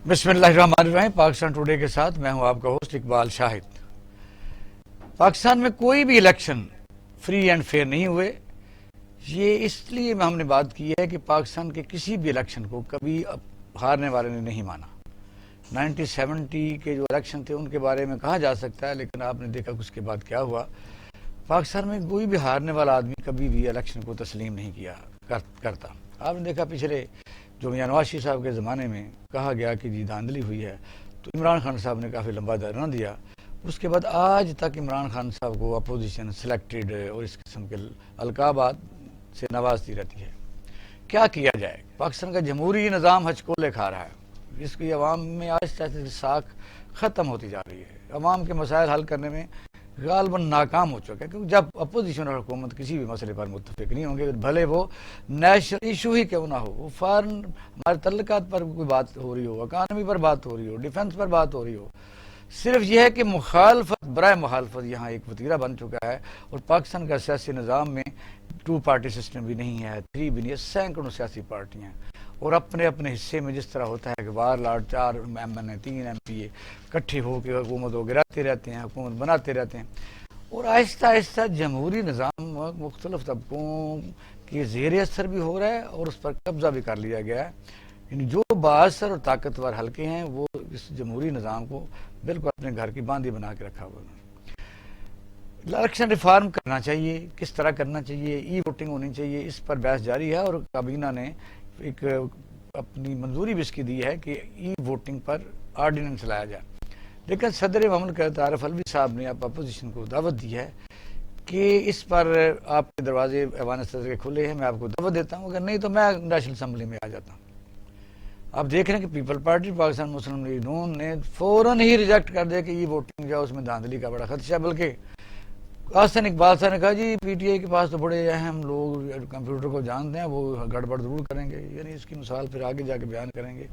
بسم اللہ الرحمن الرحیم۔ پاکستان ٹوڈے کے ساتھ میں ہوں آپ کا ہوسٹ اقبال شاہد۔ پاکستان میں کوئی بھی الیکشن فری اینڈ فیئر نہیں ہوئے۔ یہ اس لیے ہم نے بات کی ہے کہ پاکستان کے کسی بھی الیکشن کو کبھی ہارنے والے نے نہیں مانا۔ 1970 کے جو الیکشن تھے ان کے بارے میں کہا جا سکتا ہے، لیکن آپ نے دیکھا کہ اس کے بعد کیا ہوا۔ پاکستان میں کوئی بھی ہارنے والا آدمی کبھی بھی الیکشن کو تسلیم نہیں کرتا۔ آپ نے دیکھا پچھلے جو میاں نواز شریف صاحب کے زمانے میں کہا گیا کہ جی دھاندلی ہوئی ہے، تو عمران خان صاحب نے کافی لمبا دھرنا دیا۔ اس کے بعد آج تک عمران خان صاحب کو اپوزیشن سلیکٹڈ اور اس قسم کے القابات سے نوازتی رہتی ہے۔ کیا کیا جائے؟ پاکستان کا جمہوری نظام ہچکولے کھا رہا ہے۔ اس کی عوام میں آہستہ آہستہ ساکھ ختم ہوتی جا رہی ہے۔ عوام کے مسائل حل کرنے میں غالباً ناکام ہو چکا ہے، کیونکہ جب اپوزیشن اور حکومت کسی بھی مسئلے پر متفق نہیں ہوں گے، بھلے وہ نیشنل ایشو ہی کیوں نہ ہو، وہ فارن ہمارے تعلقات پر کوئی بات ہو رہی ہو، اکانومی پر بات ہو رہی ہو، ڈیفنس پر بات ہو رہی ہو، صرف یہ ہے کہ مخالفت برائے مخالفت یہاں ایک وتیرہ بن چکا ہے۔ اور پاکستان کا سیاسی نظام میں 2 پارٹی سسٹم بھی نہیں ہے، 3 بھی نہیں ہے، سینکڑوں سیاسی پارٹیاں ہیں، اور اپنے اپنے حصے میں جس طرح ہوتا ہے کہ وار لاٹ 4 MNA 3 MPA اکٹھے ہو کے حکومت کو گراتے رہتے ہیں، حکومت بناتے رہتے ہیں، اور آہستہ آہستہ جمہوری نظام مختلف طبقوں کے زیر اثر بھی ہو رہا ہے اور اس پر قبضہ بھی کر لیا گیا ہے۔ یعنی جو بااثر اور طاقتور حلقے ہیں وہ اس جمہوری نظام کو بالکل اپنے گھر کی باندھی بنا کے رکھا ہوا ہے۔ الیکشن ریفارم کرنا چاہیے، کس طرح کرنا چاہیے، ای ووٹنگ ہونی چاہیے، اس پر بحث جاری ہے، اور کابینہ نے ایک اپنی منظوری بھی اس کی دی ہے کہ ای ووٹنگ پر آرڈیننس لایا جائے۔ لیکن صدر مملکت عارف علوی صاحب نے اب اپوزیشن کو دعوت دی ہے کہ اس پر آپ کے دروازے ایوان صدر کے کھلے ہیں، میں آپ کو دعوت دیتا ہوں، اگر نہیں تو میں نیشنل اسمبلی میں آ جاتا ہوں۔ آپ دیکھ رہے ہیں کہ پیپل پارٹی پاکستان مسلم لیگ نون نے فوراً ہی ریجیکٹ کر دیا کہ یہ ووٹنگ جو ہے اس میں دھاندلی کا بڑا خدشہ ہے، بلکہ حسن اقبال صاحب نے کہا جی پی ٹی آئی کے پاس تو بڑے اہم لوگ کمپیوٹر کو جانتے ہیں، وہ گڑبڑ ضرور کریں گے۔ یعنی اس کی مثال پھر آگے جا کے بیان کریں گے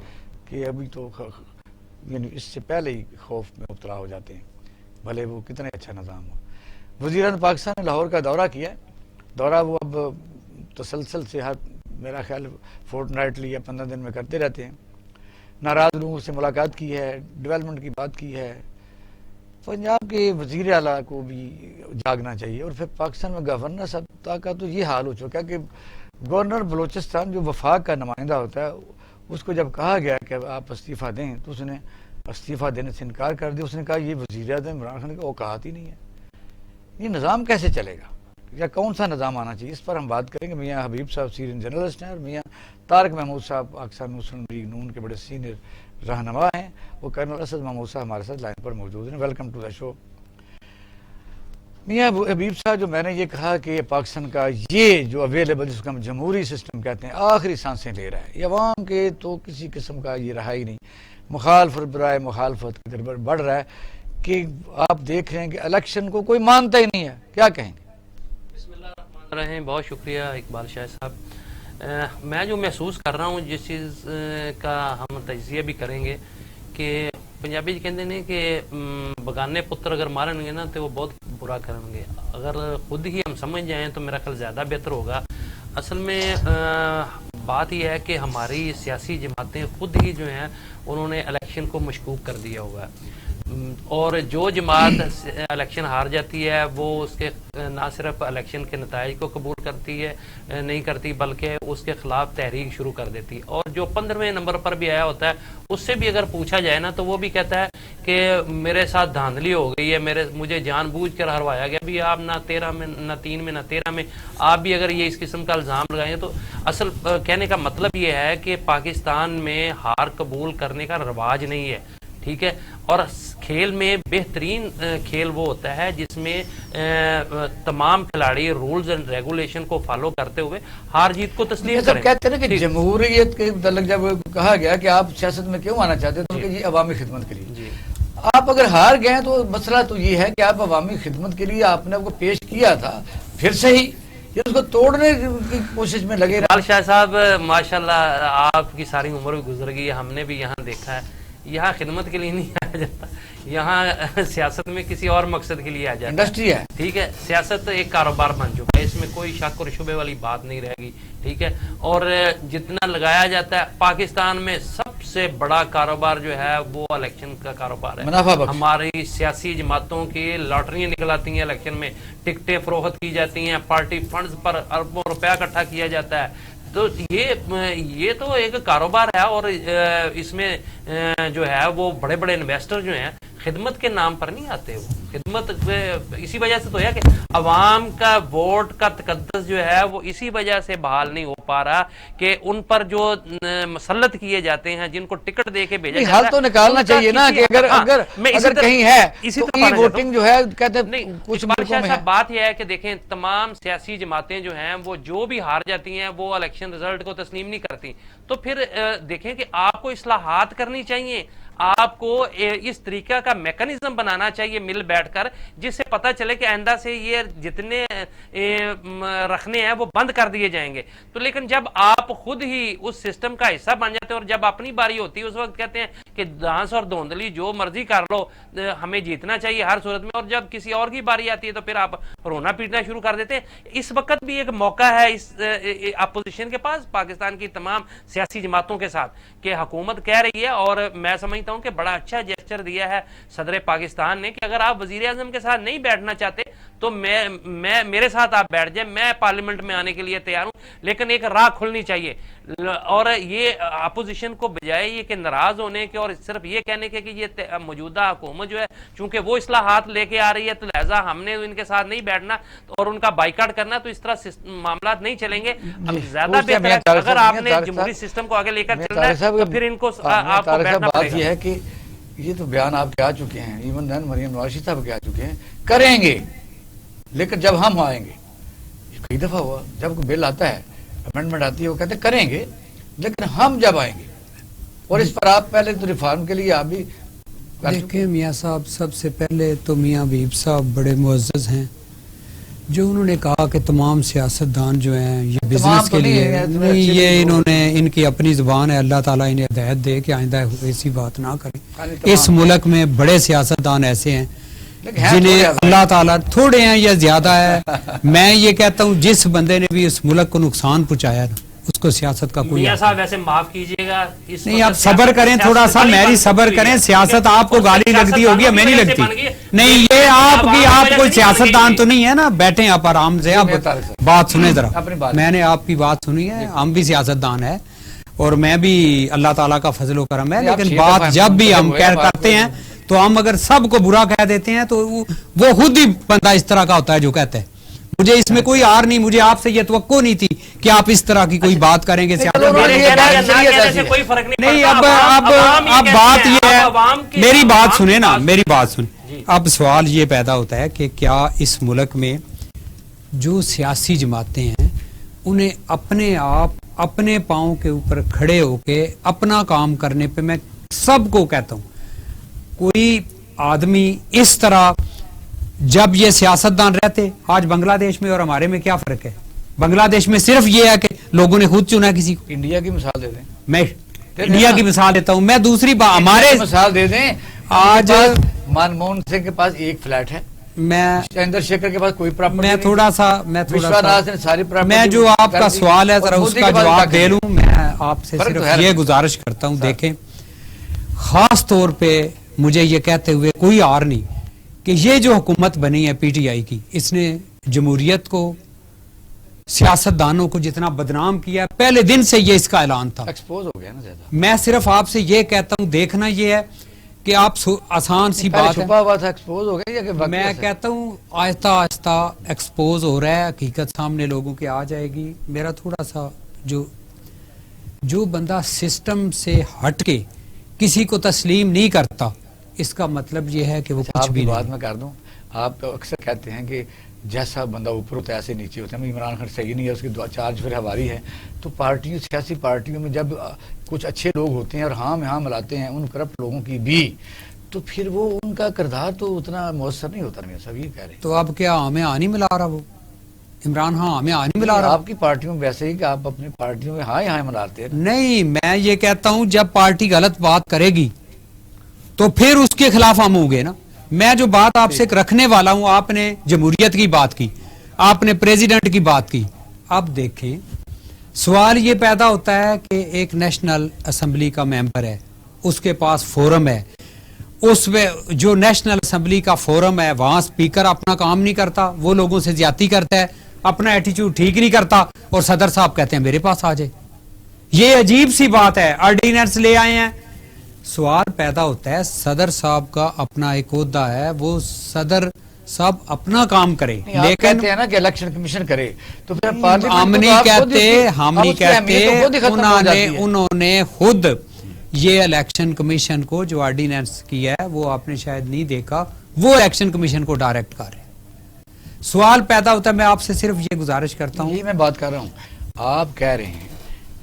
کہ ابھی تو یعنی اس سے پہلے ہی خوف میں مبتلا ہو جاتے ہیں، بھلے وہ کتنے اچھا نظام ہو۔ وزیراعظم پاکستان نے لاہور کا دورہ کیا، دورہ وہ اب تسلسل سے میرا خیال فورٹ نائٹلی یا 15 دن میں کرتے رہتے ہیں۔ ناراض لوگوں سے ملاقات کی ہے، ڈیولپمنٹ کی بات کی ہے۔ پنجاب کے وزیر اعلیٰ کو بھی جاگنا چاہیے، اور پھر پاکستان میں گورنر صاحب کا تو یہ حال ہو چکا ہے کہ گورنر بلوچستان جو وفاق کا نمائندہ ہوتا ہے، اس کو جب کہا گیا کہ آپ استعفیٰ دیں تو اس نے استعفیٰ دینے سے انکار کر دیا۔ اس نے کہا یہ وزیر اعظم عمران خان کا اوقات ہی نہیں ہے۔ یہ نظام کیسے چلے گا یا کون سا نظام آنا چاہیے، اس پر ہم بات کریں گے۔ میاں حبیب صاحب سینئر جرنلسٹ ہیں، اور میاں طارق محمود صاحب پاکستان مسلم لیگ نون کے بڑے سینئر رہنما ہیں۔ وہ کرنل اسد محمود صاحب ہمارے ساتھ لائن پر موجود ہیں۔ ویلکم ٹو دا شو۔ میاں حبیب صاحب، جو میں نے یہ کہا کہ پاکستان کا یہ جو اویلیبل جس کو ہم جمہوری سسٹم کہتے ہیں آخری سانسیں لے رہا ہے، یہ عوام کے تو کسی قسم کا یہ رہا ہی نہیں، مخالفت برائے مخالفت کی طرف بڑھ رہا ہے کہ آپ دیکھ رہے ہیں کہ الیکشن کو کوئی مانتا ہی نہیں ہے۔ کیا کہیں گے؟ بسم اللہ الرحمن الرحیم۔ بہت شکریہ اقبال شاہ صاحب۔ میں جو محسوس کر رہا ہوں، جس چیز کا ہم تجزیہ بھی کریں گے کہ پنجابی کہتے ہیں کہ بگانے پتر اگر مارن گے نا تو وہ بہت برا کریں گے، اگر خود ہی ہم سمجھ جائیں تو میرا خیال زیادہ بہتر ہوگا۔ اصل میں بات یہ ہے کہ ہماری سیاسی جماعتیں خود ہی جو ہیں انہوں نے الیکشن کو مشکوک کر دیا ہوگا، اور جو جماعت الیکشن ہار جاتی ہے وہ اس کے نہ صرف الیکشن کے نتائج کو قبول کرتی ہے نہیں کرتی، بلکہ اس کے خلاف تحریک شروع کر دیتی، اور جو 15ویں نمبر پر بھی آیا ہوتا ہے اس سے بھی اگر پوچھا جائے نا تو وہ بھی کہتا ہے کہ میرے ساتھ دھاندلی ہو گئی ہے، مجھے جان بوجھ کر ہروایا گیا۔ بھی آپ نہ 13 میں نہ 3 میں نہ 13 میں آپ بھی اگر یہ اس قسم کا الزام لگائیں تو اصل کہنے کا مطلب یہ ہے کہ پاکستان میں ہار قبول کرنے کا رواج نہیں ہے، ٹھیک ہے۔ اور کھیل میں بہترین کھیل وہ ہوتا ہے جس میں تمام کھلاڑی رولز اینڈ ریگولیشن کو فالو کرتے ہوئے ہار جیت کو تسلیم کریں۔ کہتے ہیں کہ جمہوریت کے متعلق جب کہا گیا کہ آپ سیاست میں کیوں آنا چاہتے ہیں تو یہ عوامی خدمت کے لیے۔ آپ اگر ہار گئے تو مسئلہ تو یہ ہے کہ آپ عوامی خدمت کے لیے آپ نے کو پیش کیا تھا، پھر سے ہی یہ اس کو توڑنے کی کوشش میں لگے رہے۔ شاہ صاحب ماشاءاللہ آپ کی ساری عمر بھی گزر گئی، ہم نے بھی یہاں دیکھا ہے یہاں خدمت کے لیے نہیں آیا جاتا، یہاں سیاست میں کسی اور مقصد کے لیے آ جاتا ہے، انڈسٹری ہے، ٹھیک ہے۔ سیاست ایک کاروبار بن چکا ہے، اس میں کوئی شک اور شبے والی بات نہیں رہے گی، ٹھیک ہے۔ اور جتنا لگایا جاتا ہے پاکستان میں سب سے بڑا کاروبار جو ہے وہ الیکشن کا کاروبار ہے. منافع بخش. ہماری سیاسی جماعتوں کی لاٹریاں نکلاتی ہیں الیکشن میں, ٹکٹیں فروخت کی جاتی ہیں, پارٹی فنڈز پر اربوں روپیہ اکٹھا کیا جاتا ہے. تو یہ تو ایک کاروبار ہے, اور اس میں جو ہے وہ بڑے بڑے انویسٹر جو ہیں خدمت کے نام پر نہیں آتے. وہ خدمت اسی وجہ سے تو ہے کہ عوام کا ووٹ کا تقدس جو ہے وہ اسی وجہ سے بحال نہیں ہو پا رہا کہ ان پر جو مسلط کیے جاتے ہیں, جن کو ٹکٹ دے کے بھیجا جاتا ہے, حل تو نکالنا چاہیے نا کہ اگر کہیں ہے تو ای ووٹنگ جو ہے کہتے ہیں کچھ ملکوں میں ہے. بات یہ ہے کہ دیکھیں تمام سیاسی جماعتیں جو ہیں وہ جو بھی ہار جاتی ہیں وہ الیکشن رزلٹ کو تسلیم نہیں کرتی. تو پھر دیکھیں کہ آپ کو اصلاحات کرنی چاہیے, آپ کو اس طریقہ کا میکنزم بنانا چاہیے مل بیٹھ کر, جس سے پتہ چلے کہ آئندہ سے یہ جتنے رکھنے ہیں وہ بند کر دیے جائیں گے. تو لیکن جب آپ خود ہی اس سسٹم کا حصہ بن جاتے ہیں اور جب اپنی باری ہوتی ہے اس وقت کہتے ہیں کہ دانس اور دھوندلی جو مرضی کر لو, ہمیں جیتنا چاہیے ہر صورت میں, اور جب کسی اور کی باری آتی ہے تو پھر آپ رونا پیٹنا شروع کر دیتے ہیں. اس وقت بھی ایک موقع ہے اس اپوزیشن کے پاس, پاکستان کی تمام سیاسی جماعتوں کے ساتھ, کہ حکومت کہہ رہی ہے, اور میں سمجھتا ہوں کہ بڑا اچھا جیسچر دیا ہے صدر پاکستان نے کہ اگر آپ وزیر اعظم کے ساتھ نہیں بیٹھنا چاہتے تو میرے ساتھ آپ بیٹھ جائیں, میں پارلیمنٹ میں آنے کے لیے تیار ہوں, لیکن ایک راہ کھلنی چاہیے. اور یہ اپوزیشن کو بجائے یہ کہ ناراض ہونے کے اور صرف یہ کہنے کے کہ یہ موجودہ حکومت جو ہے چونکہ وہ اصلاحات لے کے آ رہی ہے تو لہذا ہم نے ان کے ساتھ نہیں بیٹھنا اور ان کا بائیکاٹ کرنا, تو اس طرح معاملات نہیں چلیں گے. زیادہ بہتر ہے اگر آپ نے جمہوری سسٹم کو آگے لے کر چلنا ہے تو پھر ان کو آپ کو بیٹھنا پڑے گا. یہ ہے کہ یہ تو بیان آپ کے آ چکے ہیں, ایون دین مریم نواز شریف صاحب کے آ چکے ہیں, کریں گے لیکن جب ہم آئیں گے. کئی دفعہ ہوا جب کوئی بل آتا ہے, امینڈمنٹ آتی ہے, وہ کہتے ہیں کریں گے لیکن ہم جب آئیں گے. اور اس پر آپ پہلے تو ریفارم کے لیے آپ بھی دیکھیں میاں صاحب, سب سے پہلے تو میاں حبیب صاحب بڑے معزز ہیں, جو انہوں نے کہا کہ تمام سیاستدان جو ہیں یہ بزنس کے لیے نہیں, یہ انہوں نے ان کی اپنی زبان ہے, اللہ تعالیٰ انہیں ہدایت دے کہ آئندہ ایسی بات نہ کریں. اس ملک میں بڑے سیاستدان ایسے ہیں جنہیں اللہ تعالیٰ تھوڑے ہیں یا زیادہ ہے. میں یہ کہتا ہوں جس بندے نے بھی اس ملک کو نقصان پہنچایا نا اس کو سیاست کا کوئی میاں صاحب ویسے معاف کیجئے گا, نہیں آپ صبر کریں تھوڑا سا, میری صبر کریں. سیاست آپ کو گالی لگتی ہوگی, ہمیں نہیں لگتی. نہیں یہ آپ کوئی سیاستدان تو نہیں ہے نا, بیٹھیں آپ آرام سے, آپ بات سنیں ذرا. میں نے آپ کی بات سنی ہے, ہم بھی سیاستدان ہے اور میں بھی اللہ تعالیٰ کا فضل و کرم ہے, لیکن بات جب بھی ہم کرتے ہیں تو ہم اگر سب کو برا کہہ دیتے ہیں تو وہ خود ہی بندہ اس طرح کا ہوتا ہے جو کہتے ہیں. مجھے اس میں کوئی آر نہیں, مجھے آپ سے یہ توقع نہیں تھی کہ آپ اس طرح کی کوئی بات کریں گے. نہیں اب بات یہ ہے, میری بات سنیں نا, میری بات سنیں. اب سوال یہ پیدا ہوتا ہے کہ کیا اس ملک میں جو سیاسی جماعتیں ہیں انہیں اپنے آپ اپنے پاؤں کے اوپر کھڑے ہو کے اپنا کام کرنے پہ, میں سب کو کہتا ہوں کوئی آدمی اس طرح, جب یہ سیاستدان رہتے, آج بنگلہ دیش میں اور ہمارے میں کیا فرق ہے؟ بنگلہ دیش میں صرف یہ ہے کہ لوگوں نے خود چنا کسی کو. انڈیا کی مثال دے دیں, میں انڈیا کی مثال دیتا ہوں. میں دوسری بات ہمارے مثال دے دیں. آج منموہن سنگھ کے پاس ایک فلیٹ ہے, میں چندر شیکھر کے پاس کوئی پراپرٹی میں تھوڑا سا میں جو آپ کا سوال ہے ذرا اس کا جواب دے لوں. میں آپ سے صرف یہ گزارش کرتا ہوں, دیکھیں خاص طور پہ مجھے یہ کہتے ہوئے کوئی آر نہیں کہ یہ جو حکومت بنی ہے پی ٹی آئی کی, اس نے جمہوریت کو, سیاستدانوں کو جتنا بدنام کیا, پہلے دن سے یہ اس کا اعلان تھا. ایکسپوز ہو گیا نا زیادہ. میں صرف آپ سے یہ کہتا ہوں, دیکھنا یہ ہے کہ آپ آسان سی بات ہے, چھپا ہوا تھا ایکسپوز ہو گیا, میں کہتا ہوں آہستہ آہستہ ایکسپوز ہو رہا ہے, حقیقت سامنے لوگوں کے آ جائے گی. میرا تھوڑا سا جو بندہ سسٹم سے ہٹ کے کسی کو تسلیم نہیں کرتا, اس کا مطلب یہ ہے کہ وہ کچھ بھی نہیں. بات میں کر دوں, آپ اکثر کہتے ہیں کہ جیسا بندہ اوپر ہوتا ہے ایسے نیچے ہوتا ہے. عمران خان صحیح نہیں ہے, اس کی چارج پھر ہماری ہے. تو پارٹیوں, سیاسی پارٹیوں میں جب کچھ اچھے لوگ ہوتے ہیں اور ہاں میں ہاں ملاتے ہیں ان کرپٹ لوگوں کی بھی, تو پھر وہ ان کا کردار تو اتنا مؤثر نہیں ہوتا. نہیں سب یہ کہہ رہے ہیں. تو اب کیا ہمیں نہیں ملا رہا, وہ عمران ہاں ہمیں نہیں ملا رہا. آپ کی پارٹیوں میں ویسے ہی کہ آپ اپنی پارٹیوں میں ہاں یہاں ملاتے ہیں. نہیں, میں یہ کہتا ہوں جب پارٹی غلط بات کرے گی تو پھر اس کے خلاف ہم ہوں گے نا. میں جو بات آپ سے رکھنے والا ہوں, آپ نے جمہوریت کی بات کی, آپ نے پریزیڈنٹ کی بات کی. اب دیکھیں سوال یہ پیدا ہوتا ہے کہ ایک نیشنل اسمبلی کا ممبر ہے, اس کے پاس فورم ہے, اس میں جو نیشنل اسمبلی کا فورم ہے وہاں سپیکر اپنا کام نہیں کرتا, وہ لوگوں سے زیادتی کرتا ہے, اپنا ایٹیچیوڈ ٹھیک نہیں کرتا, اور صدر صاحب کہتے ہیں میرے پاس آ جائے. یہ عجیب سی بات ہے. آرڈیننس لے آئے ہیں. سوال پیدا ہوتا ہے صدر صاحب کا اپنا ایک عہدہ ہے, وہ صدر صاحب اپنا کام کرے, لیکن کہتے ہیں نا کہ الیکشن کمیشن کرے, تو پھر ہم نہیں کہتے, انہوں نے خود یہ الیکشن کمیشن کو جو آرڈیننس کیا ہے وہ آپ نے شاید نہیں دیکھا, وہ الیکشن کمیشن کو ڈائریکٹ کر رہے ہیں. سوال پیدا ہوتا ہے, میں آپ سے صرف یہ گزارش کرتا ہوں, یہ میں بات کر رہا ہوں, آپ کہہ رہے ہیں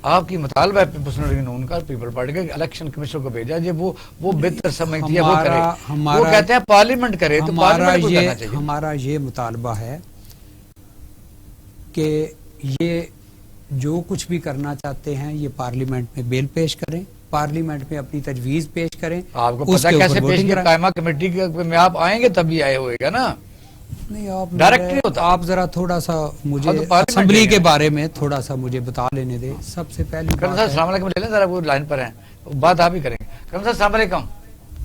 آپ کی مطالبہ ہے پیپلز یونین کا, پیپل پارٹی کا, الیکشن کمیشن کو بھیجا جی, وہ بہتر سمجھتی ہے وہ کرے, وہ کہتے ہیں پارلیمنٹ کرے, تو پارلیمنٹ کو کرنا چاہیے. ہمارا یہ مطالبہ ہے کہ یہ جو کچھ بھی کرنا چاہتے ہیں یہ پارلیمنٹ میں بل پیش کریں, پارلیمنٹ میں اپنی تجویز پیش کریں. آپ کو پتہ کیسے پیش کریں, قائمہ کمیٹی میں آپ آئیں گے تب بھی آئے ہوئے گا نا, نہیں آپ ڈائریکٹ نہیں ہوتا. آپ ذرا تھوڑا سا مجھے اسمبلی کے بارے میں تھوڑا سا مجھے بتا لینے دیں. سب سے پہلی کرم صاحب السلام علیکم, لے لیں ذرا, وہ لائن پر ہیں, بات آپ ہی کریں گے. کرم صاحب السلام علیکم.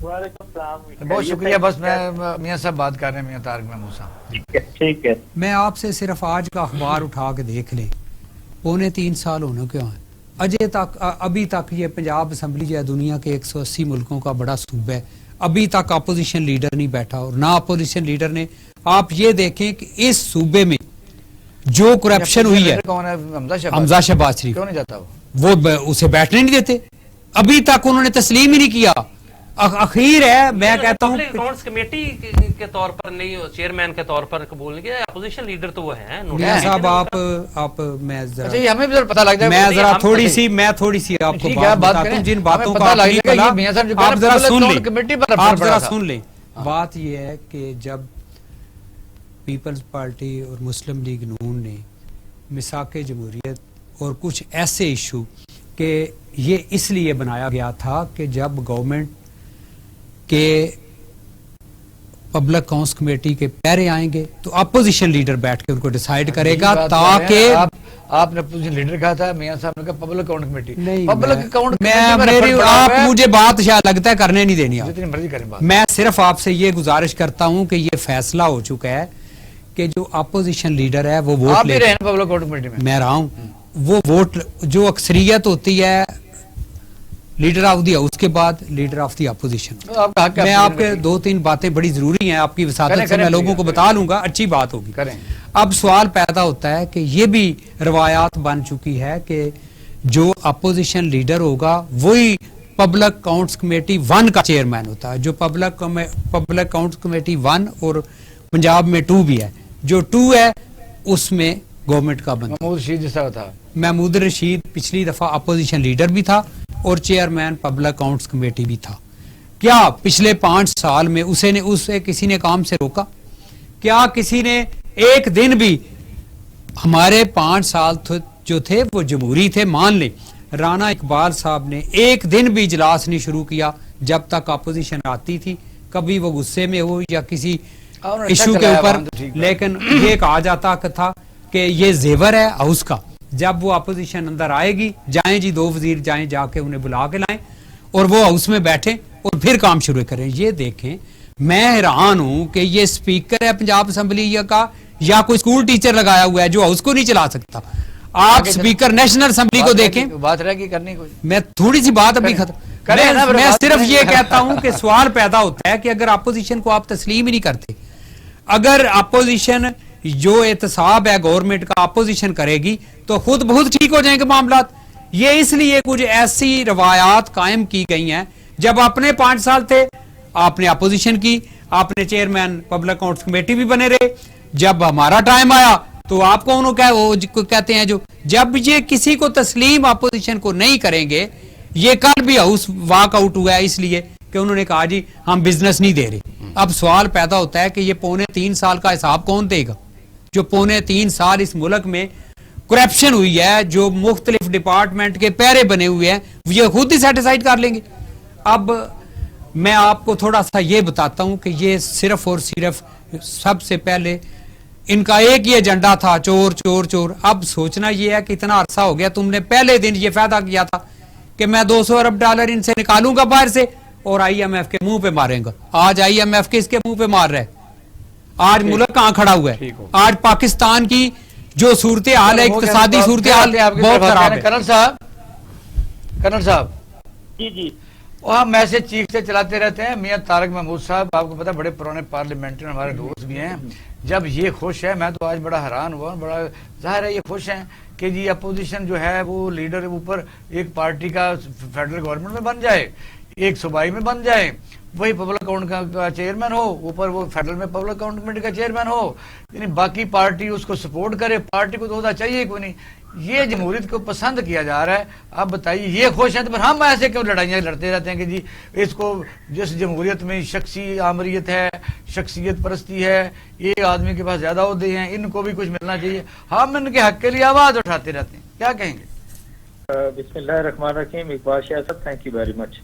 وعلیکم السلام. بہت شکریہ, بس میں میاں صاحب بات کر رہے ہیں, میاں طارق محمود صاحب. ٹھیک ہے, میں آپ سے صرف آج کا اخبار اٹھا کے دیکھ لیں, 3.25 سال ہونے کیوں ہیں اجے تک, ابھی تک یہ پنجاب اسمبلی جو ہے دنیا کے 180 ملکوں کا بڑا صوبہ ہے, ابھی تک اپوزیشن لیڈر نہیں بیٹھا, اور نہ اپوزیشن لیڈر نے. آپ یہ دیکھیں کہ اس صوبے میں جو کرپشن ہوئی ہے, حمزہ شہباز شریف, کیوں نہیں جاتا وہ اسے بیٹھنے نہیں دیتے, ابھی تک انہوں نے تسلیم ہی نہیں کیا. اخیر ہے, میں کہتا ہوں اکاؤنٹس کمیٹی کے طور پر نہیں, چیئرمین کے طور پر قبول نہیں کیا, اپوزیشن لیڈر تو وہ ہیں. میاں صاحب آپ میں ذرا, ہمیں بھی پتہ لگ جائے, میں ذرا تھوڑی سی آپ کو بات بتاتا ہوں, جن باتوں کا آپ ذرا سن لیں. بات یہ ہے کہ جب پیپلز پارٹی اور مسلم لیگ نون نے میثاق جمہوریت اور کچھ ایسے ایشو کہ یہ اس لیے بنایا گیا تھا کہ جب گورنمنٹ کے پبلک اکاؤنٹس کمیٹی کے پیرے آئیں گے تو اپوزیشن لیڈر بیٹھ کے ان کو ڈیسائیڈ کرے گا, تاکہ آپ نے اپوزیشن لیڈر کہا تھا, میاں صاحب نے کہا public account committee. Public account آپ مجھے بات شاید لگتا ہے کرنے نہیں دینی, جتنی مرضی کریں بات. میں صرف آپ سے یہ گزارش کرتا ہوں کہ یہ فیصلہ ہو چکا ہے کہ جو اپوزیشن لیڈر ہے وہ ووٹ لے رہے ہیں پبلک اکاؤنٹ کمیٹی میں رہا ہوں, وہ ووٹ جو اکثریت ہوتی ہے لیڈر آف دی ہاؤس کے بعد لیڈر آف دی اپوزیشن. میں آپ کے 2-3 باتیں بڑی ضروری ہیں, آپ کی وساطت سے میں لوگوں کو بتا لوں گا, اچھی بات ہوگی. اب سوال پیدا ہوتا ہے کہ یہ بھی روایات بن چکی ہے کہ جو اپوزیشن لیڈر ہوگا وہی پبلک اکاؤنٹس کمیٹی 1 کا چیئرمین ہوتا ہے. جو پبلک اکاؤنٹس کمیٹی 1 اور پنجاب میں 2 بھی ہے, جو 2 ہے اس میں گورنمنٹ کا بندہ محمود رشید پچھلی دفعہ اپوزیشن لیڈر بھی تھا اور چیئرمین پبلک اکاؤنٹس کمیٹی بھی تھا. کیا پچھلے 5 سال میں اسے کسی نے کام سے روکا؟ کیا کسی نے ایک دن بھی, ہمارے 5 سال جو تھے وہ جمہوری تھے, مان لیں رانا اقبال صاحب نے ایک دن بھی اجلاس نہیں شروع کیا جب تک اپوزیشن آتی تھی, کبھی وہ غصے میں ہو یا کسی ایشو کے اوپر, لیکن یہ کہا جاتا تھا کہ یہ زیور ہے ہاؤس کا, جب وہ اپوزیشن اندر آئے گی جائیں جی 2 وزیر جائیں, جا کے انہیں بلا کے لائیں اور وہ ہاؤس میں بیٹھیں اور پھر کام شروع کریں. یہ دیکھیں, میں حیران ہوں کہ یہ سپیکر ہے پنجاب اسمبلی کا یا کوئی سکول ٹیچر لگایا ہوا ہے جو ہاؤس کو نہیں چلا سکتا. آپ سپیکر نیشنل اسمبلی کو دیکھیں, بات رہ گئی کرنے کو, میں تھوڑی سی بات ابھی ختم, میں صرف یہ کہتا ہوں کہ سوال پیدا ہوتا ہے کہ اگر اپوزیشن کو آپ تسلیم ہی نہیں کرتے, اگر اپوزیشن جو احتساب ہے گورنمنٹ کا اپوزیشن کرے گی تو خود بہت ٹھیک ہو جائیں گے معاملات. یہ اس لیے کچھ ایسی روایات قائم کی گئی ہیں, جب اپنے 5 سال تھے آپ نے اپوزیشن کی, آپ نے چیئرمین پبلک اکاؤنٹس کمیٹی بھی بنے رہے, جب ہمارا ٹائم آیا تو آپ کو کہتے ہیں جو جب یہ کسی کو تسلیم اپوزیشن کو نہیں کریں گے. یہ کل بھی ہاؤس واک آؤٹ ہوا ہے اس لیے کہ انہوں نے کہا جی ہم بزنس نہیں دے رہے. اب سوال پیدا ہوتا ہے کہ یہ 3.25 سال کا حساب کون دے گا؟ جو 3.25 سال اس ملک میں کرپشن ہوئی ہے, جو مختلف ڈپارٹمنٹ کے پیرے بنے ہوئے ہیں, یہ خود ہی سیٹیسفائیڈ کر لیں گے. اب میں آپ کو تھوڑا سا یہ بتاتا ہوں کہ یہ صرف اور صرف سب سے پہلے ان کا ایک ہی ایجنڈا تھا چور چور چور. اب سوچنا یہ ہے کہ اتنا عرصہ ہو گیا, تم نے پہلے دن یہ فیصلہ کیا تھا کہ میں 200 ارب ڈالر ان سے نکالوں گا باہر سے اور آئی ایم ایف کے منہ پہ ماریں گا. آج آئی ایم ایف کے اس کے منہ پہ مار رہے. آج ملک کہاں کھڑا ہوا ہے؟ آج پاکستان کی جو صورتحال ہے, اقتصادی صورتحال بہت خراب ہے. کرنل صاحب جی جی وہاں میسج چیخ سے چلاتے رہتے ہیں. میاں طارق محمود صاحب آپ کو پتا بڑے پرانے پارلیمنٹری ہمارے دوست بھی ہیں. جب یہ خوش ہے, میں تو آج بڑا حیران ہوا, بڑا ظاہر ہے یہ خوش ہیں کہ جی اپوزیشن جو ہے وہ لیڈر اوپر ایک پارٹی کا فیڈرل گورنمنٹ میں بن جائے, ایک صوبائی میں بن جائے, وہی پبلک اکاؤنٹ کا چیئرمین ہو, اوپر وہ فیڈرل میں پبلک اکاؤنٹ کمیٹی کا چیئرمین ہو, یعنی باقی پارٹی اس کو سپورٹ کرے. پارٹی کو تو ہوتا چاہیے کوئی نہیں. یہ جمہوریت کو پسند کیا جا رہا ہے. آپ بتائیے یہ خوش ہیں تو پھر ہم ایسے کیوں لڑائیاں لڑتے رہتے ہیں کہ جی اس کو جس جمہوریت میں شخصی آمریت ہے, شخصیت پرستی ہے, ایک آدمی کے پاس زیادہ عہدے ہیں, ان کو بھی کچھ ملنا چاہیے. ہم ان کے حق کے لیے آواز اٹھاتے رہتے ہیں. کیا کہیں گے؟ بسم اللہ الرحمن الرحیم. اقبال شاہ صاحب تھینک یو ویری مچ.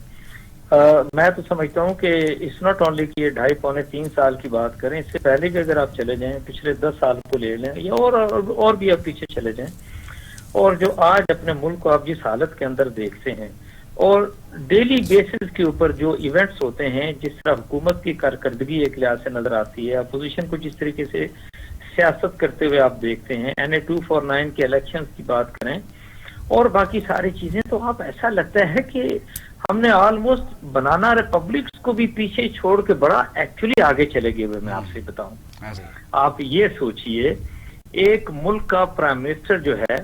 میں تو سمجھتا ہوں کہ اٹس ناٹ اونلی کہ یہ 2.5 پونے 3 سال کی بات کریں, اس سے پہلے بھی اگر آپ چلے جائیں پچھلے 10 سال کو لے لیں یا اور بھی آپ پیچھے چلے جائیں, اور جو آج اپنے ملک کو آپ جس حالت کے اندر دیکھتے ہیں اور ڈیلی بیسس کے اوپر جو ایونٹس ہوتے ہیں, جس طرح حکومت کی کارکردگی ایک لحاظ سے نظر آتی ہے, اپوزیشن کو جس طریقے سے سیاست کرتے ہوئے آپ دیکھتے ہیں, NA-249 کے الیکشنز کی بات کریں اور باقی ساری چیزیں, تو آپ ایسا لگتا ہے کہ ہم نے آلموسٹ بنانا ریپبلکس کو بھی پیچھے چھوڑ کے بڑا ایکچولی آگے چلے گئے ہوئے. میں آپ سے بتاؤں, آپ یہ سوچئے ایک ملک کا پرائم منسٹر جو ہے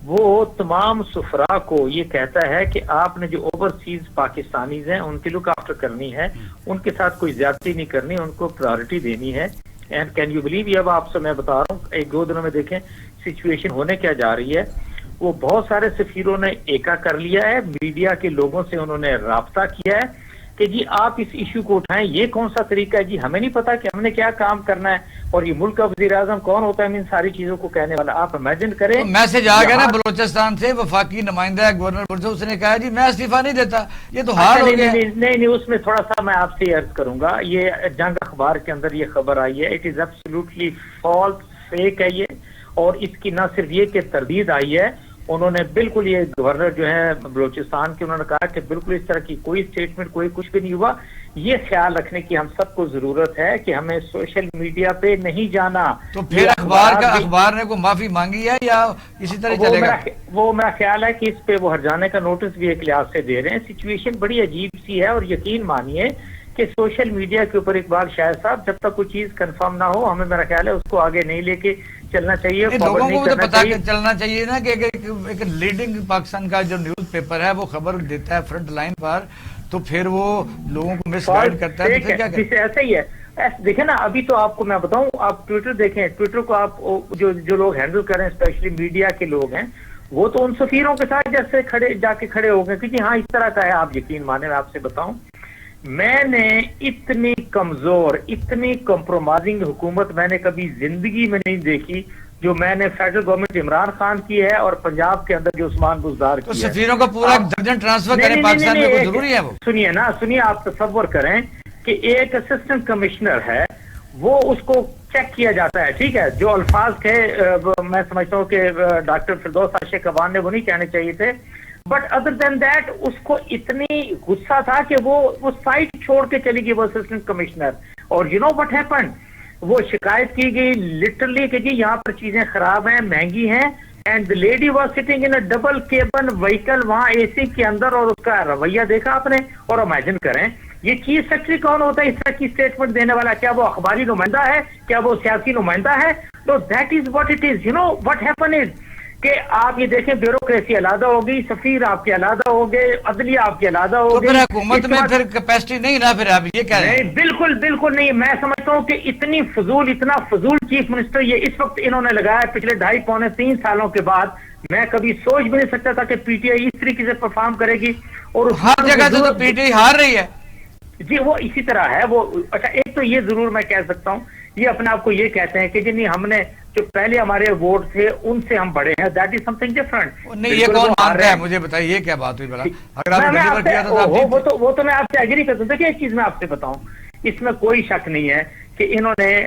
وہ تمام سفراء کو یہ کہتا ہے کہ آپ نے جو اوورسیز پاکستانیز ہیں ان کی لک آفٹر کرنی ہے, ان کے ساتھ کوئی زیادتی نہیں کرنی, ان کو پرائورٹی دینی ہے. اینڈ کین یو بلیو, یہ اب آپ سے میں بتا رہا ہوں, 1-2 دنوں میں دیکھیں سچویشن ہونے کیا جا رہی ہے. وہ بہت سارے سفیروں نے ایکا کر لیا ہے, میڈیا کے لوگوں سے انہوں نے رابطہ کیا ہے کہ جی آپ اس ایشو کو اٹھائیں. یہ کون سا طریقہ ہے جی؟ ہمیں نہیں پتا کہ ہم نے کیا کام کرنا ہے, اور یہ ملک کا وزیر اعظم کون ہوتا ہے ان ساری چیزوں کو کہنے والا. آپ امیجن کریں, میسج آ گیا نا بلوچستان سے, وفاقی نمائندہ ہے گورنر بلوچستان, اس نے کہا جی میں استعفیٰ نہیں دیتا. یہ تو ہار ہو گیا. نہیں, اس میں تھوڑا سا میں آپ سے عرض کروں گا. یہ جنگ اخبار کے اندر یہ خبر آئی ہے, it is absolutely false, fake ہے یہ, اور اس کی نہ صرف یہ کہ تردید آئی ہے, انہوں نے بالکل یہ گورنر جو ہے بلوچستان کے, انہوں نے کہا کہ بالکل اس طرح کی کوئی سٹیٹمنٹ کوئی کچھ بھی نہیں ہوا. یہ خیال رکھنے کی ہم سب کو ضرورت ہے کہ ہمیں سوشل میڈیا پہ نہیں جانا. تو پھر اخبار نے کوئی معافی مانگی ہے یا اسی طرح چلے گا؟ وہ میرا خیال ہے کہ اس پہ وہ ہرجانے کا نوٹس بھی ایک لحاظ سے دے رہے ہیں. سچویشن بڑی عجیب سی ہے, اور یقین مانیے کہ سوشل میڈیا کے اوپر اقبال شاہد صاحب جب تک کوئی چیز کنفرم نہ ہو, ہمیں میرا خیال ہے اس کو آگے نہیں لے کے چلنا چاہیے. لوگوں کو تو پتا چلنا چاہیے نا کہ ایک لیڈنگ پاکستان کا جو نیوز پیپر ہے وہ خبر دیتا ہے فرنٹ لائن پر, تو پھر وہ لوگوں کو مس گائیڈ کرتا ہے. ایسا ہی ہے. دیکھیں نا, ابھی تو آپ کو میں بتاؤں, آپ ٹویٹر دیکھیں, ٹویٹر کو آپ جو لوگ ہینڈل کریں, اسپیشلی میڈیا کے لوگ ہیں, وہ تو ان سفیروں کے ساتھ جیسے جا کے کھڑے ہو گئے کہ جی ہاں اس طرح کا ہے. آپ یقین مانے, میں آپ سے بتاؤں, میں نے اتنی کمزور, اتنی کمپرومائزنگ حکومت میں نے کبھی زندگی میں نہیں دیکھی جو میں نے فیڈرل گورنمنٹ عمران خان کی ہے اور پنجاب کے اندر جو عثمان بزدار کی ہے. تو سفیروں کا پورا درجن ٹرانسفر کریں پاکستان میں, ضروری ہے وہ. سنیے آپ تصور کریں کہ ایک اسسٹنٹ کمشنر ہے, وہ اس کو چیک کیا جاتا ہے, ٹھیک ہے, جو الفاظ کے میں سمجھتا ہوں کہ ڈاکٹر فردوس عاشق عوان نے وہ نہیں کہنے چاہیے تھے, بٹ ادر دین دیٹ اس کو اتنی غصہ تھا کہ وہ سائٹ چھوڑ کے چلی گئی, وہ اسسٹنٹ کمشنر. اور یو نو وٹ ہیپن, وہ شکایت کی گئی لٹرلی کہ جی یہاں پر چیزیں خراب ہیں, مہنگی ہیں, and the lady was sitting in a double cabin vehicle, وہاں اے سی کے اندر, اور اس کا رویہ دیکھا آپ نے. اور امیجن کریں یہ چیف سیکرٹری کون ہوتا ہے اس طرح کی اسٹیٹمنٹ دینے والا؟ کیا وہ اخباری نمائندہ ہے, کیا وہ سیاسی نمائندہ ہے؟ تو that is what it is. You know what happen is کہ آپ یہ دیکھیں بیوروکریسی علیحدہ ہوگی, سفیر آپ کے علیحدہ ہو گئے, عدلیہ آپ کے علیحدہ ہو گئی. حکومت میں پھر کیپیسٹی نہیں نا, پھر آپ یہ کہہ رہے ہیں؟ نہیں, بالکل نہیں. میں سمجھتا ہوں کہ اتنا فضول چیف منسٹر یہ اس وقت انہوں نے لگایا پچھلے 2.5 پونے 3 سالوں کے بعد. میں کبھی سوچ بھی نہیں سکتا تھا کہ پی ٹی آئی اس طریقے سے پرفارم کرے گی. اور ہر جگہ سے تو پی ٹی آئی ہار رہی ہے جی, وہ اسی طرح ہے. وہ اچھا, ایک تو یہ ضرور میں کہہ سکتا ہوں, یہ اپنے آپ کو یہ کہتے ہیں کہ جی نہیں, ہم نے جو پہلے ہمارے ووٹ تھے ان سے ہم بڑے ہیں. That is some thing different. نہیں, یہ کون مانتا ہے مجھے بتائیے, یہ کیا بات ہوئی بھلا؟ اگر آپ وہ تو میں آپ سے ایگری کرتا ہوں. دیکھیے ایک چیز میں آپ سے بتاؤں, اس میں کوئی شک نہیں ہے کہ انہوں نے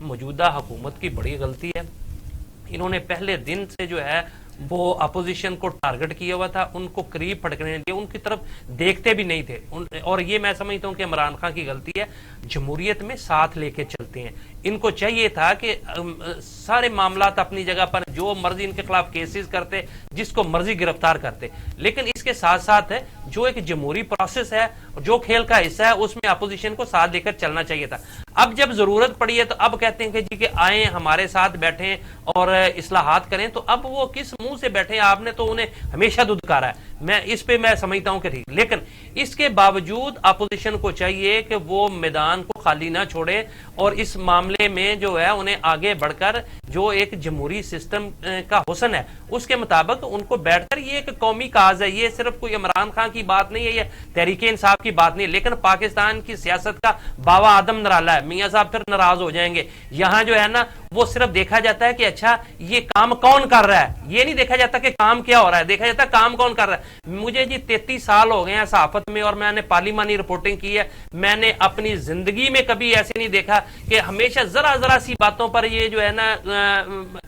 موجودہ حکومت کی بڑی غلطی ہے. انہوں نے پہلے دن سے جو ہے وہ اپوزیشن کو ٹارگٹ کیا ہوا تھا, ان کو قریب پھٹکنے نہیں دیا, ان کی طرف دیکھتے بھی نہیں تھے. اور یہ میں سمجھتا ہوں کہ عمران خان کی غلطی ہے, جمہوریت میں ساتھ لے کے چلتے ہیں. ان کو چاہیے تھا کہ سارے معاملات اپنی جگہ پر, جو مرضی ان کے خلاف کیسز کرتے, جس کو مرضی گرفتار کرتے, لیکن اس کے ساتھ ساتھ ہے جو ایک جمہوری پروسیس ہے, جو کھیل کا حصہ ہے, اس میں اپوزیشن کو ساتھ لے کر چلنا چاہیے تھا. اب جب ضرورت پڑی ہے تو اب کہتے ہیں کہ جی کہ آئیں ہمارے ساتھ بیٹھیں اور اصلاحات کریں, تو اب وہ کس منہ سے بیٹھیں؟ آپ نے تو انہیں ہمیشہ دھتکارا ہے. میں اس پہ میں سمجھتا ہوں کہ ٹھیک, لیکن اس کے باوجود اپوزیشن کو چاہیے کہ وہ میدان کو خالی نہ چھوڑے اور اس معاملے میں جو ہے انہیں آگے بڑھ کر جو ایک جمہوری سسٹم کا حسن ہے اس کے مطابق ان کو بیٹھ کر, یہ ایک قومی کاز ہے, یہ صرف کوئی عمران خان کی بات نہیں ہے, یہ تحریک انصاف کی بات نہیں ہے, لیکن پاکستان کی سیاست کا باوا آدم نرالا ہے. میاں صاحب پھر ناراض ہو جائیں گے. یہاں جو ہے نا وہ صرف دیکھا جاتا ہے کہ اچھا یہ کام کون کر رہا ہے, یہ نہیں دیکھا جاتا کہ کام کیا ہو رہا ہے, دیکھا جاتا ہے کام کون کر رہا ہے. مجھے جی 33 سال ہو گئے ہیں صحافت میں اور میں نے پارلیمانی رپورٹنگ کی ہے, میں نے اپنی زندگی میں کبھی ایسے نہیں دیکھا کہ ہمیشہ ذرا سی باتوں پر یہ جو ہے نا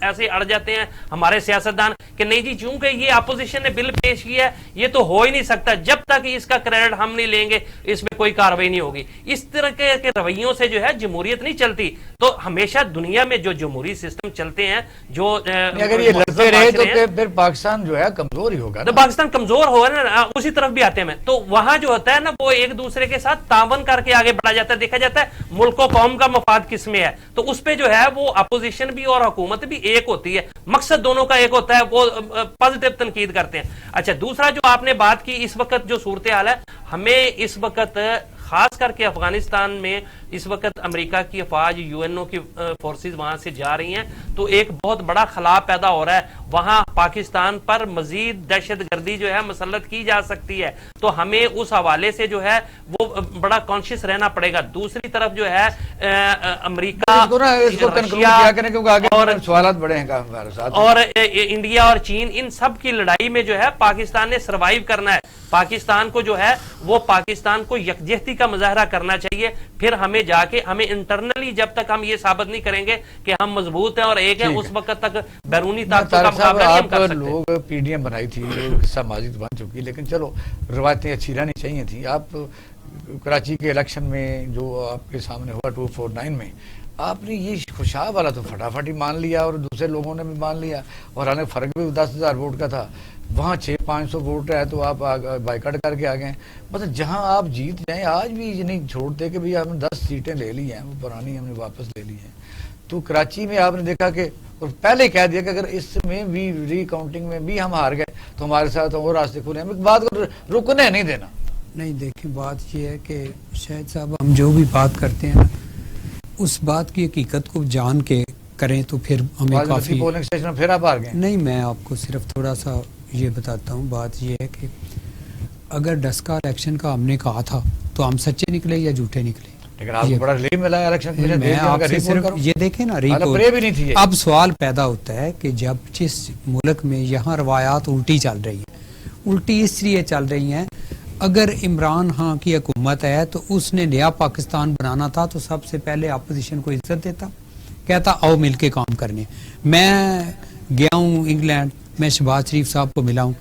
ایسے اڑ جاتے ہیں ہمارے سیاستدان کہ نہیں جی چونکہ یہ اپوزیشن نے بل پیش کیا ہے یہ تو ہو ہی نہیں سکتا, جب تک اس کا کریڈٹ ہم نہیں لیں گے اس میں کوئی کاروائی نہیں ہوگی. اس طرح کے رویوں سے جو ہے جمہوریت نہیں چلتی. تو ہمیشہ دنیا میں جو جمہوری سسٹم چلتے ہیں, جو اگر یہ لڑتے رہے تو پھر پاکستان جو ہے کمزور ہی ہوگا, تو پاکستان کمزور ہوگا نا, اسی طرف بھی آتے ہیں. تو وہاں جو ہوتا ہے نا وہ ایک دوسرے کے ساتھ تعاون کر کے آگے بڑھا جاتا ہے. دیکھا جاتا ہے ملک و قوم کا مفاد کس میں ہے, تو اس پہ جو ہے وہ اپوزیشن بھی اور حکومت بھی ایک ہوتی ہے, مقصد دونوں کا ایک ہوتا ہے, وہ پازیٹیو تنقید کرتے ہیں. اچھا دوسرا جو آپ نے بات کی, اس وقت جو صورتحال ہے, ہمیں اس وقت خاص کر کے افغانستان میں اس وقت امریکہ کی افواج, یو این او کی فورسز وہاں سے جا رہی ہیں, تو ایک بہت بڑا خلا پیدا ہو رہا ہے. وہاں پاکستان پر مزید دہشت گردی جو ہے مسلط کی جا سکتی ہے, تو ہمیں اس حوالے سے جو ہے وہ بڑا کانشیس رہنا پڑے گا. دوسری طرف جو ہے امریکہ اور سوالات بڑے ہیں اور انڈیا اور چین, ان سب کی لڑائی میں جو ہے پاکستان نے سروائیو کرنا ہے. پاکستان کو جو ہے وہ پاکستان کو یکجہتی کا مظاہرہ کرنا چاہیے. پھر ہمیں جا کے ہمیں انٹرنلی جب تک ہم یہ ثابت نہیں کریں گے کہ ہم مضبوط ہیں اور ایک ہیں, اس وقت تک بیرونی طاقتوں کا مقابلہ نہیں ہم کر سکتے. لوگ پی ڈی ایم بنائی تھی, قصہ ماضی بن چکی, لیکن چلو روایتیں اچھی رہنی چاہیے تھیں. آپ کراچی کے الیکشن میں جو آپ کے سامنے ہوا 249 میں, آپ نے یہ خوشاب والا تو فٹافٹ ہی مان لیا اور دوسرے لوگوں نے بھی مان لیا, اور حالانکہ فرق بھی 10,000 ووٹ کا تھا. وہاں 600-500 ووٹ ہے تو آپ بائیکاٹ کر کے آ گئے. مطلب جہاں آپ جیت جائیں, آج بھی یہ نہیں چھوڑتے کہ ہم نے 10 سیٹیں لے لی ہیں, وہ پرانی ہم نے واپس لے لی ہیں. تو کراچی میں آپ نے دیکھا کہ اور پہلے کہہ دیا کہ اگر اس میں بھی ری کاؤنٹنگ میں بھی ہم ہار گئے تو ہمارے ساتھ اور راستے کھلے ہیں. بات کو رکنے نہیں دینا. نہیں دیکھیں, بات یہ ہے کہ شاہد صاحب ہم جو بھی بات کرتے ہیں نا اس بات کی حقیقت کو جان کے کریں تو پھر ہمیں کافی. پولنگ اسٹیشن پھر آپ ہار گئے. نہیں, میں آپ کو صرف تھوڑا سا یہ بتاتا ہوں. بات یہ ہے کہ اگر ڈسکا الیکشن کا ہم نے کہا تھا تو ہم سچے نکلے یا جھوٹے نکلے. لیکن آپ کو بڑا ریلیف ملا ہے الیکشن. میں آپ سے صرف یہ دیکھیں نا ریپورٹ. اب سوال پیدا ہوتا ہے کہ جب جس ملک میں یہاں روایات الٹی چل رہی ہیں, الٹی اس لیے چل رہی ہیں, اگر عمران خان کی حکومت ہے تو اس نے نیا پاکستان بنانا تھا تو سب سے پہلے اپوزیشن کو عزت دیتا, کہتا آؤ مل کے کام کرنے. میں گیا ہوں انگلینڈ, میں شہباز شریف صاحب کو ملا ہوں,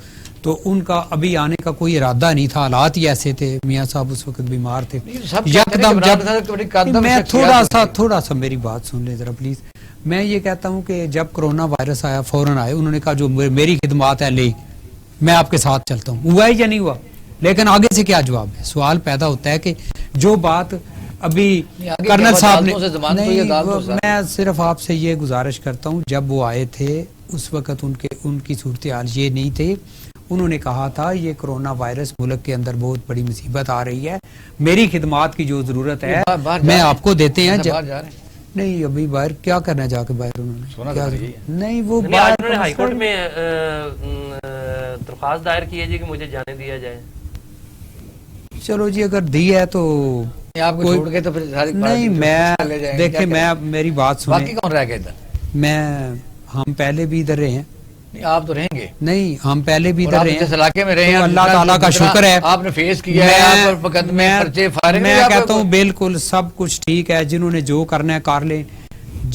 تو ان کا ابھی آنے کا کوئی ارادہ نہیں تھا, حالات ہی ایسے تھے, میاں صاحب اس وقت بیمار تھے. یکدم جب میں تھوڑا سا میری بات سن لیں ذرا پلیز. میں یہ کہتا ہوں کہ جب کرونا وائرس آیا فوراً آئے, انہوں نے کہا جو میری خدمات ہے لے, میں آپ کے ساتھ چلتا ہوں. ہوا ہے یا نہیں ہوا؟ لیکن آگے سے کیا جواب ہے؟ سوال پیدا ہوتا ہے کہ جو بات ابھی کرنل صاحب نے, میں صرف آپ سے یہ گزارش کرتا ہوں, جب وہ آئے تھے اس وقت ان کی صورتحال یہ نہیں تھے. انہوں نے کہا تھا یہ کرونا وائرس ملک کے اندر بہت بڑی مصیبت آ رہی ہے, میری خدمات کی جو ضرورت ہے میں آپ کو دیتے ہیں. نہیں ابھی باہر کیا کرنا جا کے باہر انہوں نے نہیں, وہ ہائی کورٹ میں درخواست دائر کی ہے جی کہ مجھے جانے دیا جائے. چلو جی اگر دی ہے تو آپ کو چھوڑ کے تو پھر نہیں. میں دیکھیں, میں میری بات سنیں, باقی کون رہ گئے ادھر؟ ہم پہلے بھی ادھر رہے ہیں. آپ تو رہیں گے. نہیں, ہم پہلے بھی ادھر رہے ہیں, جس علاقے میں رہے ہیں اللہ تعالیٰ کا شکر ہے آپ نے فیس کیا ہے. میں کہتا ہوں بالکل سب کچھ ٹھیک ہے, جنہوں نے جو کرنا ہے کر لیں.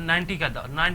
90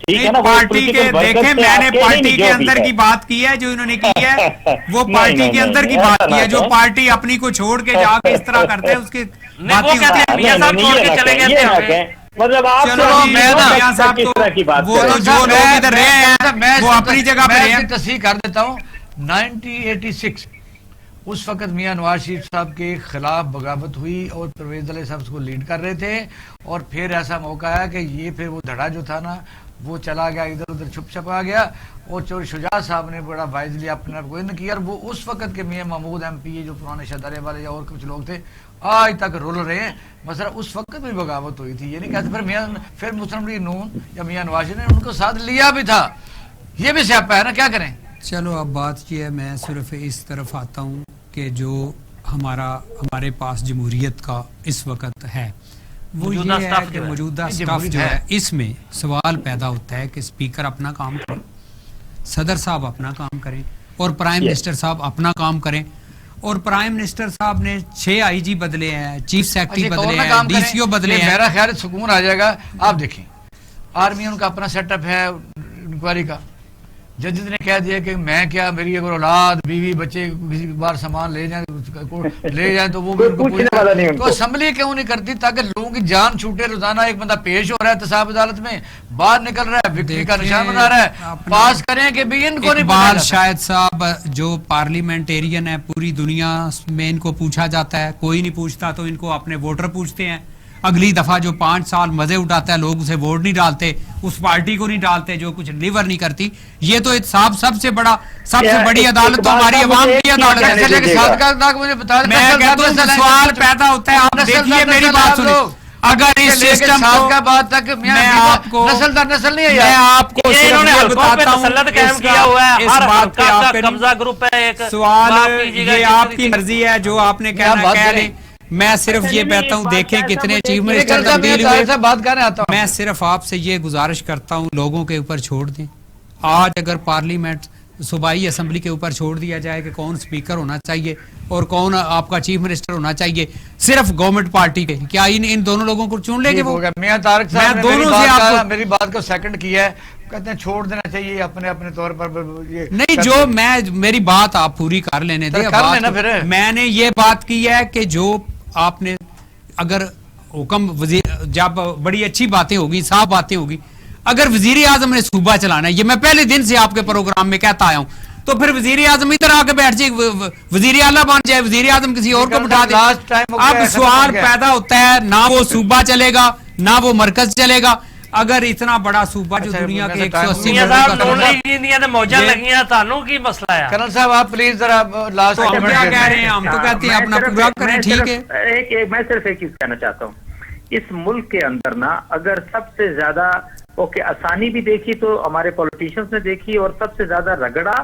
ٹھیک ہے نا, پارٹی کے دیکھیں میں نے پارٹی کے اندر کی بات کی ہے جو انہوں نے کی ہے وہ پارٹی کے اندر کی بات کی ہے, جو پارٹی اپنی کو چھوڑ کے جا کے اس طرح کرتے ہیں اس کی مطلب وہ اپنی جگہ پہ تصحیح کر دیتا ہوں. 1986 اس وقت میاں نواز شریف صاحب کے خلاف بغاوت ہوئی اور پرویز علیہ صاحب اس کو لیڈ کر رہے تھے, اور پھر ایسا موقع آیا کہ یہ پھر وہ دھڑا جو تھا نا وہ چلا گیا ادھر ادھر چھپ چھپ آ گیا, اور چور شجاع صاحب نے بڑا وائزلی اپنے آپ کو ان کیا, اور وہ اس وقت کے میاں محمود ایم پی جو پرانے شہدارے والے یا اور کچھ لوگ تھے آج تک رول رہے ہیں. مثلا اس وقت بھی بغاوت ہوئی تھی, یہ نہیں کہتے پھر مسلم لیگ نون یا میاں نواز شریف نے ان کو ساتھ لیا بھی تھا, یہ بھی سیاپا ہے نا, کیا کریں. چلو اب بات یہ ہے, میں صرف اس طرف آتا ہوں کہ جو ہمارے پاس جمہوریت کا اس وقت ہے وہ یہ ہے کہ موجودہ سٹاف جو ہے اس میں سوال پیدا ہوتا ہے کہ اسپیکر اپنا کام کریں, صدر صاحب اپنا کام کریں, اور پرائم منسٹر صاحب اپنا کام کریں. اور پرائم منسٹر صاحب نے 6 آئی جی بدلے ہیں, چیف سیکرٹری بدلے ہیں, ڈی سی او بدلے ہیں. میرا خیال سکون آ جائے گا. آپ دیکھیں آرمی ان کا اپنا سیٹ اپ ہے انکوائری کا, جج نے کہہ دیا کہ میں کیا, میری اگر اولاد بیوی بچے کسی بار سامان لے جائیں تو وہ تو اسمبلی کیوں نہیں کرتی تاکہ لوگوں کی جان چھوٹے. روزانہ ایک بندہ پیش ہو رہا ہے تصاحب عدالت میں, باہر نکل رہا ہے, وکٹری کا نشان بنا رہا ہے, پاس کریں کہ بھی ان کو نہیں. اقبال شاہد صاحب جو پارلیمنٹیرین ہے پوری دنیا میں ان کو پوچھا جاتا ہے, کوئی نہیں پوچھتا تو ان کو اپنے ووٹر پوچھتے ہیں. اگلی دفعہ جو 5 سال مزے اٹھاتا ہے لوگ اسے ووٹ نہیں ڈالتے, اس پارٹی کو نہیں ڈالتے جو کچھ لیور نہیں کرتی. یہ تو احتساب سب سے بڑی عدالت تو ہماری عوام کی عدالت ہے. میں کہتا ہوں سوال پیدا ہوتا ہے, آپ دیکھیے میری بات سنیں, اگر اس سسٹم میں آپ کو سوال یہ آپ کی مرضی ہے جو آپ نے کہنا کہہ لیں. میں صرف یہ کہتا ہوں دیکھیں کتنے چیف منسٹر تبدیل ہوئے. میں صرف آپ سے یہ گزارش کرتا ہوں لوگوں کے اوپر چھوڑ دیں. آج اگر پارلیمنٹ صوبائی اسمبلی کے اوپر چھوڑ دیا جائے کہ کون سپیکر ہونا چاہیے اور کون آپ کا چیف منسٹر ہونا چاہیے, صرف گورنمنٹ پارٹی کے, کیا ان دونوں لوگوں کو چن لیں گے وہ؟ میاں طارق صاحب نے میری بات کو سیکنڈ کیا ہے, کہتے ہیں چھوڑ دینا چاہیے اپنے اپنے طور پر. نہیں, جو میری بات آپ پوری کر لینے دیں. میں نے یہ بات کی ہے کہ جو آپ نے اگر حکم جب بڑی اچھی باتیں ہوگی, صاف باتیں ہوگی, اگر وزیر اعظم نے صوبہ چلانا ہے, یہ میں پہلے دن سے آپ کے پروگرام میں کہتا آیا ہوں, تو پھر وزیر اعظم ادھر آ کے بیٹھ جائے, وزیر اعلیٰ بن جائے, وزیر اعظم کسی اور کو بٹھا دے. اب سوال پیدا ہوتا ہے, نہ وہ صوبہ چلے گا نہ وہ مرکز چلے گا. اگر اتنا بڑا صوبہ جو دنیا کے 180 کرنل صاحب آپ پلیز ذرا لاسٹ ہم کیا کہہ رہے ہیں, ہم تو کہتے ہیں اپنا پورا کریں. ٹھیک ہے, میں صرف ایک چیز کہنا چاہتا ہوں, اس ملک کے اندر نا اگر سب سے زیادہ آسانی بھی دیکھی تو ہمارے پولیٹیشنز نے دیکھی, اور سب سے زیادہ رگڑا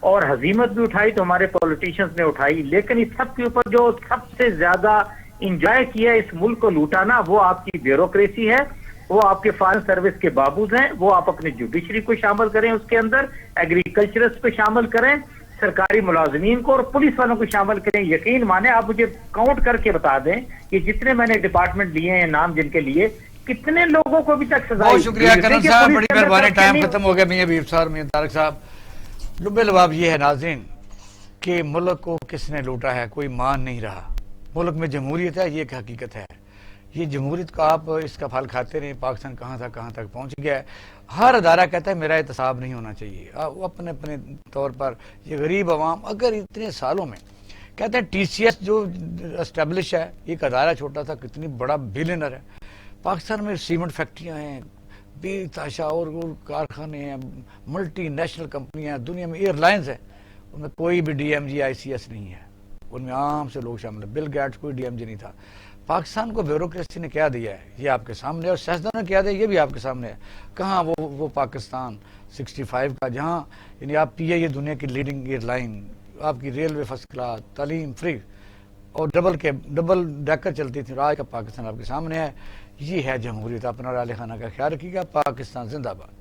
اور ہزیمت بھی اٹھائی تو ہمارے پولیٹیشنز نے اٹھائی. لیکن اس سب کے اوپر جو سب سے زیادہ انجوائے کیا اس ملک کو لوٹانا وہ آپ کی بیوروکریسی ہے, وہ آپ کے فارن سروس کے بابوز ہیں. وہ آپ اپنے جوڈیشری کو شامل کریں, اس کے اندر ایگریکلچرسٹ کو شامل کریں, سرکاری ملازمین کو اور پولیس والوں کو شامل کریں. یقین مانیں, آپ مجھے کاؤنٹ کر کے بتا دیں کہ جتنے میں نے ڈپارٹمنٹ لیے ہیں نام جن کے لیے, کتنے لوگوں کو ابھی تک سزا. بہت شکریہ کرنل صاحب, بڑی مہربانی, ٹائم ختم ہو گیا. میاں حبیب صاحب, میاں طارق صاحب, لب لباب یہ ہے ناظرین کہ ملک کو کس نے لوٹا ہے کوئی مان نہیں رہا. ملک میں جمہوریت ہے, یہ ایک حقیقت ہے. یہ جمہوریت کو آپ اس کا پھل کھاتے رہے. پاکستان کہاں تک پہنچ گیا ہے. ہر ادارہ کہتا ہے میرا احتساب نہیں ہونا چاہیے. وہ اپنے اپنے طور پر یہ غریب عوام اگر اتنے سالوں میں کہتے ہیں ٹی سی ایس جو اسٹیبلش ہے, ایک ادارہ چھوٹا تھا, کتنی بڑا بلینر ہے. پاکستان میں سیمنٹ فیکٹریاں ہیں, بے تحاشا, اور کارخانے ہیں, ملٹی نیشنل کمپنیاں ہیں, دنیا میں ایئر لائنز ہیں, ان میں کوئی بھی ڈی ایم جی آئی سی ایس نہیں ہے. ان میں عام سے لوگ شامل ہیں. بل گیٹس کوئی ڈی ایم جی نہیں تھا. پاکستان کو بیوروکریسی نے کیا دیا ہے یہ آپ کے سامنے ہے, اور سیاستدانوں نے کیا دیا یہ بھی آپ کے سامنے ہے. کہاں وہ پاکستان 65 کا, جہاں یعنی آپ پی اے دنیا کی لیڈنگ ایئر لائن, آپ کی ریلوے فرسٹ کلاس, تعلیم فری, اور ڈبل ڈیکر چلتی تھی. آج کا پاکستان آپ کے سامنے ہے. یہ ہے جمہوریت. اپنا رال خانہ کا خیال رکھیے گا. پاکستان زندہ باد.